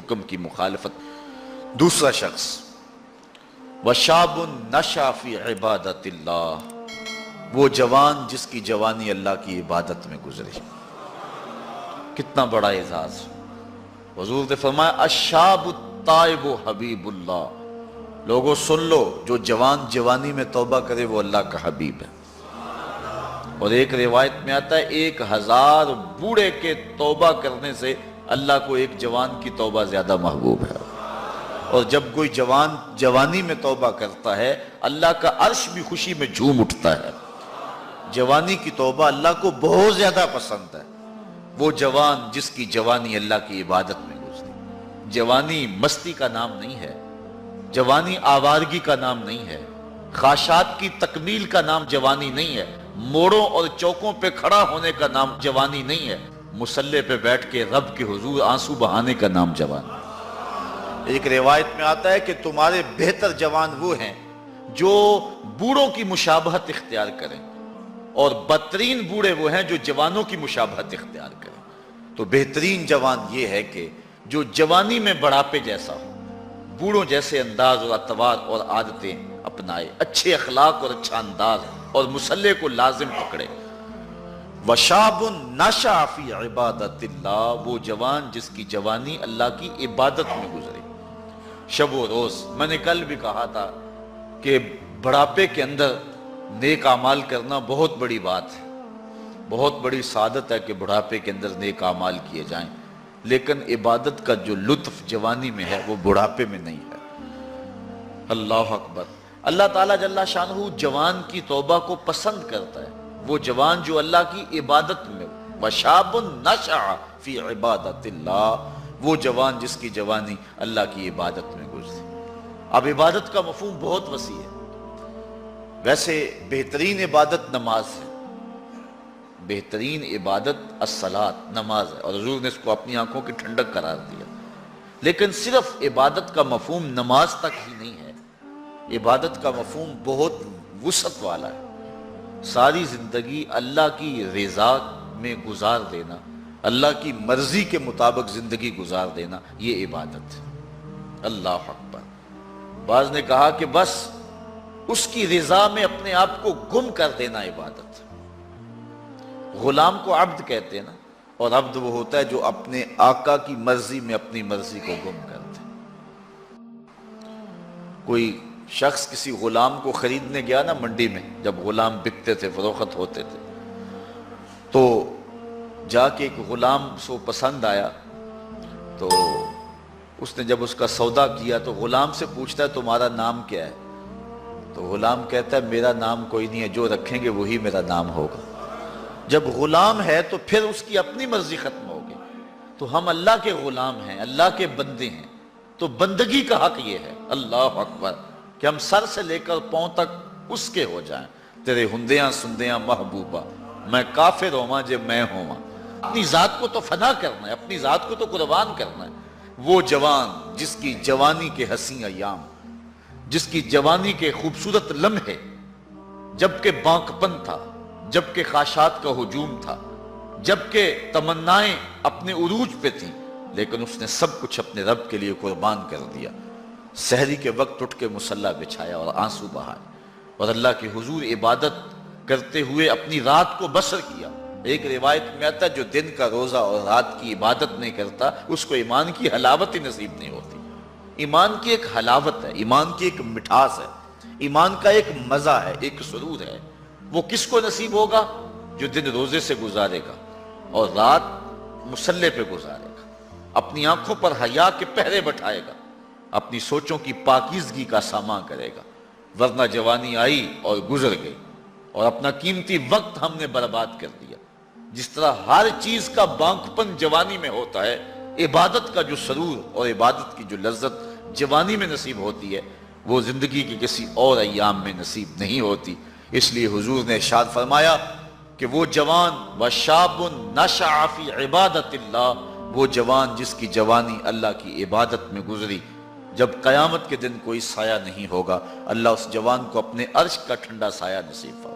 حکم کی مخالفت۔ دوسرا شخص وَشَابٌ نَشَأَ فِي عِبَادَةِ اللَّهِ، وہ جوان جس کی جوانی اللہ کی عبادت میں گزری۔ کتنا بڑا اعزاز۔ حضور نے فرمایا الشاب التائب حبیب اللہ، لوگوں سن لو، جو جوان جوانی میں توبہ کرے وہ اللہ کا حبیب ہے۔ اور ایک روایت میں آتا ہے 1000 بوڑھے کے توبہ کرنے سے اللہ کو ایک جوان کی توبہ زیادہ محبوب ہے۔ اور جب کوئی جوان جوانی میں توبہ کرتا ہے اللہ کا عرش بھی خوشی میں جھوم اٹھتا ہے۔ جوانی کی توبہ اللہ کو بہت زیادہ پسند ہے۔ وہ جوان جس کی جوانی اللہ کی عبادت میں گزری۔ جوانی مستی کا نام نہیں ہے، جوانی آوارگی کا نام نہیں ہے، خواہشات کی تکمیل کا نام جوانی نہیں ہے، موڑوں اور چوکوں پہ کھڑا ہونے کا نام جوانی نہیں ہے، مصلی پہ بیٹھ کے رب کے حضور آنسو بہانے کا نام جوانی۔ ایک روایت میں آتا ہے کہ تمہارے بہتر جوان وہ ہیں جو بوڑھوں کی مشابہت اختیار کریں، اور بدترین بوڑھے وہ ہیں جو جوانوں کی مشابہت اختیار کریں۔ تو بہترین جوان یہ ہے کہ جو جوانی میں بڑھاپے جیسا ہو، بوڑھوں جیسے انداز اور اطوار اور عادتیں اپنائے، اچھے اخلاق اور اچھا انداز، اور مصلی کو لازم پکڑے۔ وَشَابٌ نَشَأَ فِي عِبَادَةِ اللَّهِ، وہ جوان جس کی جوانی اللہ کی عبادت میں گزری۔ شب و روز، میں نے کل بھی کہا تھا کہ بڑھاپے کے اندر نیک اعمال کرنا بہت بڑی بات ہے، بہت بڑی سعادت ہے کہ بڑھاپے کے اندر نیک اعمال کیے جائیں، لیکن عبادت کا جو لطف جوانی میں ہے وہ بڑھاپے میں نہیں ہے۔ اللہ اکبر۔ اللہ تعالیٰ جل شانہ جوان کی توبہ کو پسند کرتا ہے، وہ جوان جو اللہ کی عبادت میں ہو۔ وَشَابٌ نَشَأَ فِي عِبَادَةِ اللَّهِ، وہ جوان جس کی جوانی اللہ کی عبادت میں گزری۔ اب عبادت کا مفہوم بہت وسیع ہے۔ ویسے بہترین عبادت نماز ہے، بہترین عبادت الصلاۃ نماز ہے، اور حضور نے اس کو اپنی آنکھوں کی ٹھنڈک قرار دیا۔ لیکن صرف عبادت کا مفہوم نماز تک ہی نہیں ہے، عبادت کا مفہوم بہت وسعت والا ہے۔ ساری زندگی اللہ کی رضا میں گزار دینا، اللہ کی مرضی کے مطابق زندگی گزار دینا، یہ عبادت ہے۔ اللہ اکبر۔ بعض نے کہا کہ بس اس کی رضا میں اپنے آپ کو گم کر دینا عبادت۔ غلام کو عبد کہتے ہیں نا، اور عبد وہ ہوتا ہے جو اپنے آقا کی مرضی میں اپنی مرضی کو گم کرتے۔ کوئی شخص کسی غلام کو خریدنے گیا نا منڈی میں، جب غلام بکتے تھے فروخت ہوتے تھے، تو جا کے ایک غلام سو پسند آیا، تو اس نے جب اس کا سودا کیا تو غلام سے پوچھتا ہے تمہارا نام کیا ہے؟ تو غلام کہتا ہے میرا نام کوئی نہیں ہے، جو رکھیں گے وہی میرا نام ہوگا۔ جب غلام ہے تو پھر اس کی اپنی مرضی ختم ہوگی۔ تو ہم اللہ کے غلام ہیں، اللہ کے بندے ہیں، تو بندگی کا حق یہ ہے، اللہ اکبر، کہ ہم سر سے لے کر پاؤں تک اس کے ہو جائیں۔ تیرے ہندیاں سندیاں محبوبہ، میں کافر ہوواں جے میں ہوواں۔ اپنی ذات کو تو فنا کرنا ہے، اپنی ذات کو تو قربان کرنا ہے۔ وہ جوان جس کی جوانی کے حسین ایام، جس کی جوانی کے خوبصورت لمحے، جبکہ بانکپن تھا، جبکہ خواہشات کا ہجوم تھا، جبکہ تمنائیں اپنے عروج پہ تھیں، لیکن اس نے سب کچھ اپنے رب کے لیے قربان کر دیا۔ سحری کے وقت اٹھ کے مصلی بچھایا اور آنسو بہائے، اور اللہ کے حضور عبادت کرتے ہوئے اپنی رات کو بسر کیا۔ ایک روایت میں آتا ہے جو دن کا روزہ اور رات کی عبادت نہیں کرتا اس کو ایمان کی حلاوت ہی نصیب نہیں ہوتی۔ ایمان کی ایک حلاوت ہے، ایمان کی ایک مٹھاس ہے، ایمان کا ایک مزہ ہے، ایک سرور ہے۔ وہ کس کو نصیب ہوگا؟ جو دن روزے سے گزارے گا اور رات مصلی پہ گزارے گا، اپنی آنکھوں پر حیا کے پہرے بٹھائے گا، اپنی سوچوں کی پاکیزگی کا سامان کرے گا۔ ورنہ جوانی آئی اور گزر گئی، اور اپنا قیمتی وقت ہم نے برباد کر دیا۔ جس طرح ہر چیز کا بانکپن جوانی میں ہوتا ہے، عبادت کا جو سرور اور عبادت کی جو لذت جوانی میں نصیب ہوتی ہے وہ زندگی کے کسی اور ایام میں نصیب نہیں ہوتی۔ اس لیے حضور نے ارشاد فرمایا کہ وہ جوان وَشَابٌ نَشَأَ فِي عِبَادَةِ اللَّهِ، وہ جوان جس کی جوانی اللہ کی عبادت میں گزری، جب قیامت کے دن کوئی سایہ نہیں ہوگا، اللہ اس جوان کو اپنے عرش کا ٹھنڈا سایہ نصیب فرمائے۔